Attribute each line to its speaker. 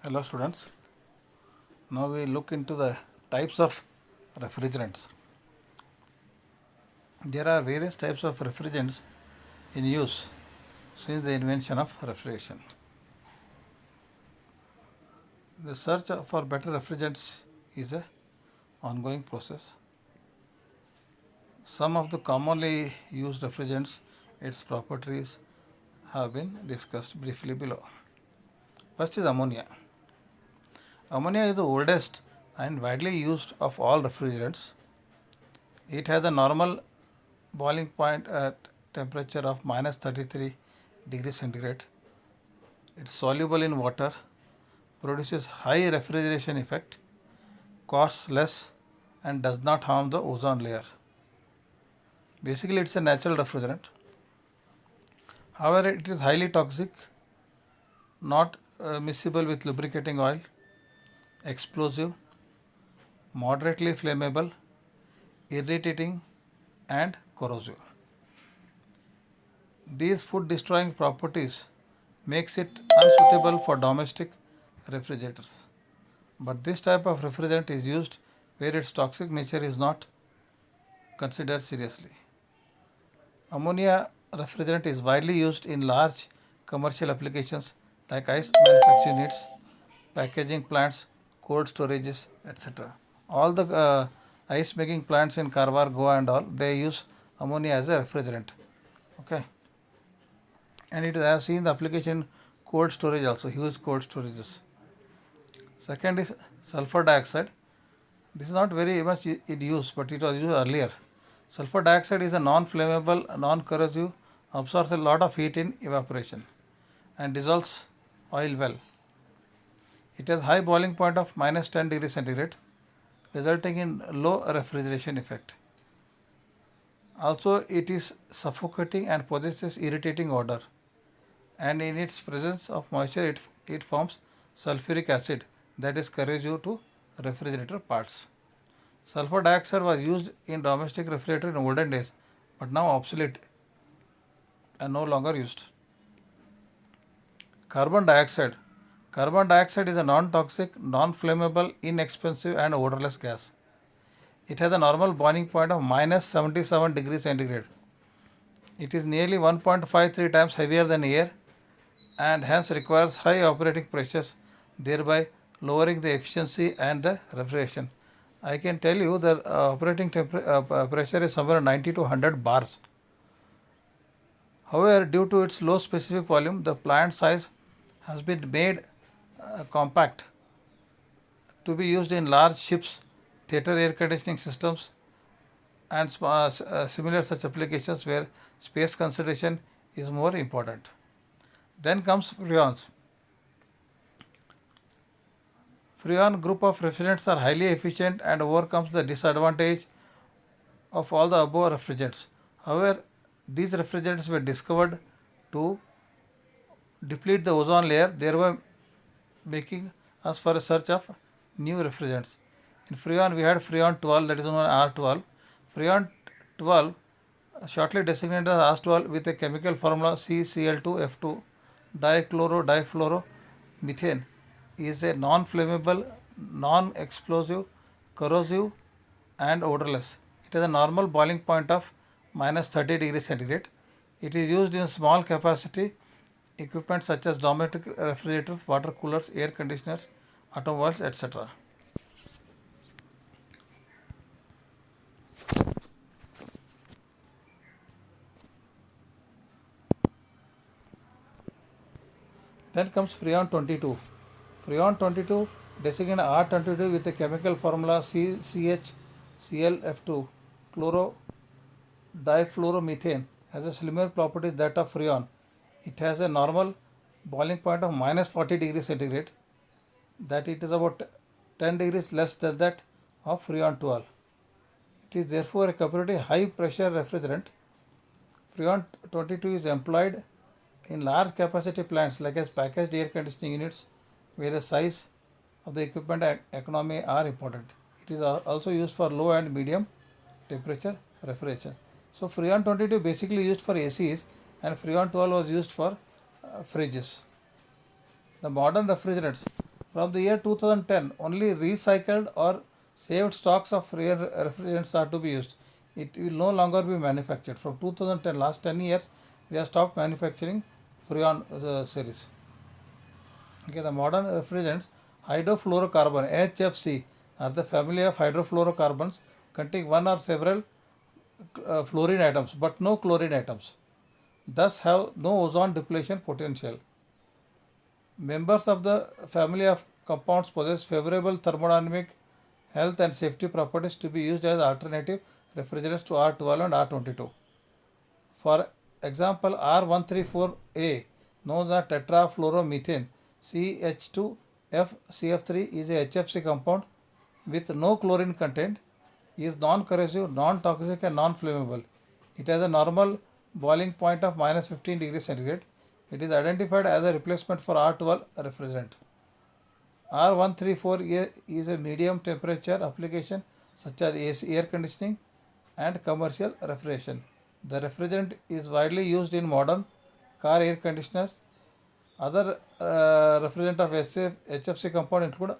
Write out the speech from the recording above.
Speaker 1: Hello students, now we look into the types of refrigerants. There are various types of refrigerants in use since the invention of refrigeration. The search for better refrigerants is a ongoing process. Some of the commonly used refrigerants, its properties have been discussed briefly below. First is ammonia. Ammonia is the oldest and widely used of all refrigerants. It has a normal boiling point at temperature of minus 33 degrees centigrade. It's soluble in water, produces high refrigeration effect, costs less and does not harm the ozone layer. Basically it's a natural refrigerant. However, it is highly toxic, not miscible with lubricating oil, explosive, moderately flammable, irritating and corrosive. These food destroying properties makes it unsuitable for domestic refrigerators. But this type of refrigerant is used where its toxic nature is not considered seriously. Ammonia refrigerant is widely used in large commercial applications like ice manufacturing units, packaging plants, cold storages, etc. All the ice making plants in Karwar, Goa and all, they use ammonia as a refrigerant. Okay. And it has seen the application cold storage also, huge cold storages. Second is sulfur dioxide. This is not very much in use, but it was used earlier. Sulfur dioxide is a non-flammable, non-corrosive, absorbs a lot of heat in evaporation and dissolves oil well. It has high boiling point of minus 10 degrees centigrade, resulting in low refrigeration effect. Also, it is suffocating and possesses irritating odor. And in its presence of moisture, it forms sulfuric acid that is corrosive to refrigerator parts. Sulfur dioxide was used in domestic refrigerator in olden days, but now obsolete and no longer used. Carbon dioxide. Carbon dioxide is a non-toxic, non-flammable, inexpensive and odorless gas. It has a normal boiling point of minus 77 degrees centigrade. It is nearly 1.53 times heavier than air and hence requires high operating pressures, thereby lowering the efficiency and the refrigeration. I can tell you the operating pressure is somewhere 90 to 100 bars. However, due to its low specific volume, the plant size has been made compact to be used in large ships, theatre air conditioning systems and similar such applications where space consideration is more important. Then comes freons. Freon group of refrigerants are highly efficient and overcomes the disadvantage of all the above refrigerants. However, these refrigerants were discovered to deplete the ozone layer, thereby making us for a search of new refrigerants. In Freon, we had Freon 12, that is known as R12. Freon 12, shortly designated as R12 with a chemical formula CCl2F2, dichloro-difluoromethane, is a non-flammable, non-explosive, corrosive and odorless. It has a normal boiling point of minus 30 degrees centigrade. It is used in small capacity equipment such as domestic refrigerators, water coolers, air conditioners, automobiles, etc. Then comes Freon 22. Freon 22 designated R22 with a chemical formula CCHClF2 chloro difluoromethane has a similar properties that of freon. It has a normal boiling point of minus 40 degrees centigrade, that it is about 10 degrees less than that of freon 12. It is therefore a comparatively high pressure refrigerant. Freon 22 is employed in large capacity plants like as packaged air conditioning units where the size of the equipment and economy are important. It is also used for low and medium temperature refrigeration. So Freon 22 basically used for ACs and Freon 12 was used for fridges. The modern refrigerants From the year 2010, only recycled or saved stocks of real refrigerants are to be used. It will no longer be manufactured. From 2010, last 10 years, we have stopped manufacturing Freon series. Okay, the modern refrigerants, hydrofluorocarbon (HFC), are the family of hydrofluorocarbons containing one or several fluorine atoms but no chlorine atoms, thus have no ozone depletion potential. Members of the family of compounds possess favorable thermodynamic, health and safety properties to be used as alternative refrigerants to R12 and R22. For example, R134A, known as tetrafluoromethane CH2FCF3, is a HFC compound with no chlorine content, is non-corrosive, non-toxic and non-flammable. It has a normal boiling point of minus 15 degrees centigrade. It is identified as a replacement for R12 refrigerant. R134A is a medium temperature application such as AC, air conditioning and commercial refrigeration. The refrigerant is widely used in modern car air conditioners. Other refrigerant of HFC compound include